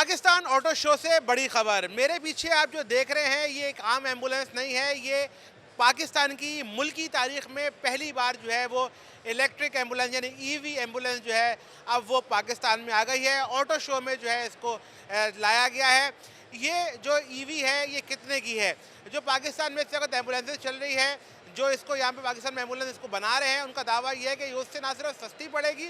Pakistan auto show से बड़ी खबर। मेरे पीछे आप जो देख रहे हैं ये एक आम एम्बुलेंस नहीं है, ये पाकिस्तान की मुल्की तारीख में पहली बार जो है वो इलेक्ट्रिक एम्बुलेंस यानी ईवी एम्बुलेंस जो है अब वो पाकिस्तान में आ गई है। ऑटो शो में जो है इसको लाया गया है। ये जो ईवी है ये कितने की है? जो पाकिस्तान में इस वक्त एम्बुलेंसेज चल रही है, जो इसको यहाँ पे पाकिस्तान में एम्बुलेंस इसको बना रहे हैं, उनका दावा ये है कि ये उससे ना सिर्फ सस्ती पड़ेगी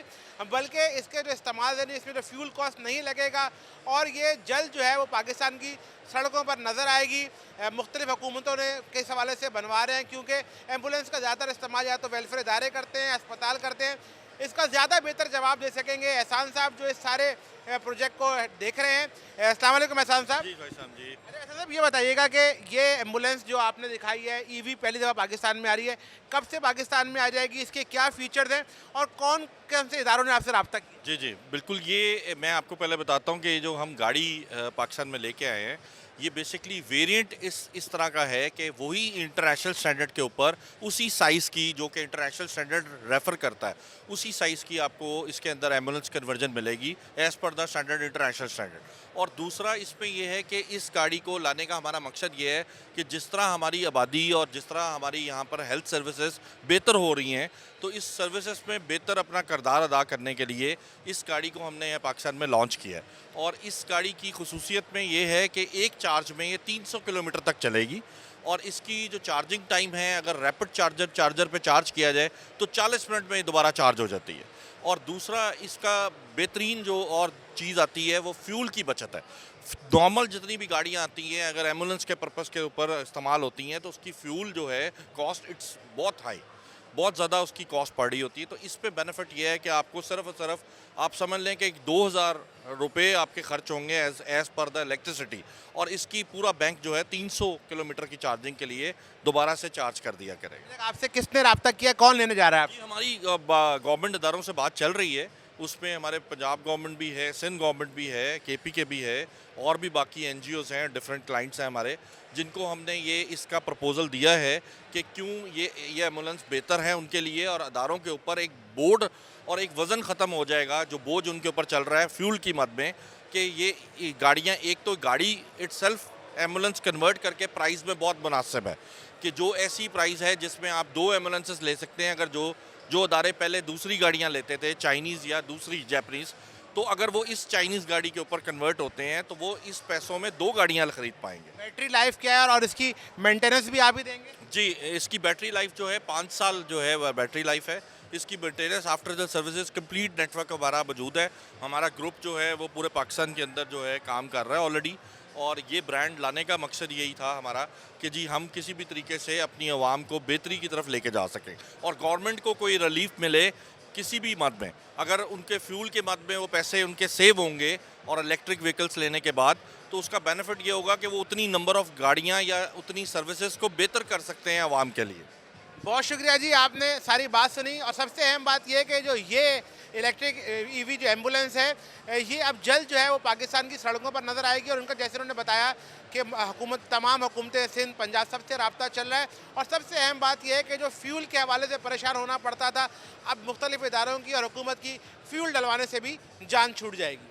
बल्कि इसके जो इस्तेमाल है इसमें जो फ्यूल कॉस्ट नहीं लगेगा और ये जल्द जो है वो पाकिस्तान की सड़कों पर नज़र आएगी। मुख्तलिफ हुकूमतों ने किस हवाले से बनवा रहे हैं, क्योंकि एम्बुलेंस का ज़्यादातर इस्तेमाल या तो वेलफेयर इदारे करते हैं, अस्पताल करते हैं। इसका ज़्यादा बेहतर जवाब दे सकेंगे एहसान साहब जो इस सारे प्रोजेक्ट को देख रहे हैं। अस्सलाम वालेकुम एहसान साहब। जी भाई साहब जी। अच्छा एहसान साहब, ये बताइएगा कि ये एम्बुलेंस जो आपने दिखाई है ईवी पहली दफ़ा पाकिस्तान में आ रही है, कब से पाकिस्तान में आ जाएगी, इसके क्या फ़ीचर्स हैं और कौन कौन से इदारों ने आपसे रब्ता किया? जी जी बिल्कुल, ये मैं आपको पहले बताता हूँ कि जो हम गाड़ी पाकिस्तान में लेके आए हैं, ये बेसिकली वेरिएंट इस तरह का है कि वही इंटरनेशनल स्टैंडर्ड के ऊपर उसी साइज़ की, जो कि इंटरनेशनल स्टैंडर्ड रेफ़र करता है, उसी साइज़ की आपको इसके अंदर एम्बुलेंस कन्वर्जन मिलेगी as per the standard international standard. और दूसरा इसमें यह है कि इस गाड़ी को लाने का हमारा मकसद ये है कि जिस तरह हमारी आबादी और जिस तरह हमारी यहाँ पर हेल्थ सर्विसेज बेहतर हो रही हैं, तो इस सर्विसेज में बेहतर अपना किरदार अदा करने के लिए इस गाड़ी को हमने यहाँ पाकिस्तान में लॉन्च किया है। और इस गाड़ी की खसूसियत में ये है कि एक चार्ज में ये 300 किलोमीटर तक चलेगी और इसकी जो चार्जिंग टाइम है, अगर रैपिड चार्जर पे चार्ज किया जाए तो 40 मिनट में दोबारा चार्ज हो जाती है। और दूसरा इसका बेहतरीन जो और चीज़ आती है वो फ्यूल की बचत है। नॉर्मल जितनी भी गाड़ियाँ आती हैं, अगर एम्बुलेंस के पर्पज़ के ऊपर इस्तेमाल होती हैं तो उसकी फ्यूल जो है कॉस्ट इट्स बहुत हाई, बहुत ज़्यादा उसकी कॉस्ट पड़ रही होती है। तो इस पे बेनिफिट ये है कि आपको सिर्फ और सिर्फ आप समझ लें कि 2000 रुपये आपके खर्च होंगे एज पर द इलेक्ट्रिसिटी, और इसकी पूरा बैंक जो है 300 किलोमीटर की चार्जिंग के लिए दोबारा से चार्ज कर दिया करेगा। आपसे किसने रब्ता किया, कौन लेने जा रहा है? जी, हमारी गवर्नमेंट इदारों से बात चल रही है, उसमें हमारे पंजाब गवर्नमेंट भी है, सिंध गवर्नमेंट भी है, केपीके भी है, और भी बाकी एनजीओज़ हैं, डिफरेंट क्लाइंट्स हैं हमारे, जिनको हमने ये इसका प्रपोज़ल दिया है कि क्यों ये एम्बुलेंस बेहतर है उनके लिए, और अदारों के ऊपर एक बोर्ड और एक वज़न ख़त्म हो जाएगा जो बोझ उनके ऊपर चल रहा है फ्यूल की मद में, कि ये गाड़ियाँ, एक तो गाड़ी इटसेल्फ एम्बुलेंस कन्वर्ट करके प्राइस में बहुत मुनासिब है कि जो ऐसी प्राइस है जिसमें आप 2 एम्बुलेंसेस ले सकते हैं। अगर जो अदारे पहले दूसरी गाड़ियां लेते थे, चाइनीज़ या दूसरी जैपनीज़, तो अगर वो इस चाइनीज़ गाड़ी के ऊपर कन्वर्ट होते हैं तो वो इस पैसों में 2 गाड़ियां खरीद पाएंगे। बैटरी लाइफ क्या है और इसकी मेंटेनेंस भी आप ही देंगे? जी, इसकी बैटरी लाइफ जो है 5 साल जो है वह बैटरी लाइफ है। इसकी maintenance after the services complete network हमारा मौजूद है। हमारा ग्रुप जो है वो पूरे पाकिस्तान के अंदर जो है काम कर रहा है ऑलरेडी, और ये ब्रांड लाने का मकसद यही था हमारा कि जी हम किसी भी तरीके से अपनी आवाम को बेहतरी की तरफ लेके जा सकें और गवर्नमेंट को कोई रिलीफ मिले किसी भी मद में। अगर उनके फ्यूल के मद में वो पैसे उनके सेव होंगे और इलेक्ट्रिक व्हीकल्स लेने के बाद, तो उसका बेनिफिट ये होगा कि वो उतनी नंबर ऑफ़ गाड़ियाँ या उतनी सर्विसेज को बेहतर कर सकते हैं आवाम के लिए। बहुत शुक्रिया जी, आपने सारी बात सुनी। और सबसे अहम बात यह है कि जो ये इलेक्ट्रिक ईवी जो एम्बुलेंस है ये अब जल्द जो है वो पाकिस्तान की सड़कों पर नज़र आएगी। और उनका जैसे उन्होंने बताया कि तमाम हुकूमतें, सिंध, पंजाब, सबसे रब्ता चल रहा है। और सबसे अहम बात यह है कि जो फ्यूल के हवाले से परेशान होना पड़ता था, अब मुख्तलिफ इदारों की और हुकूमत की फ्यूल डलवाने से भी जान छूट जाएगी।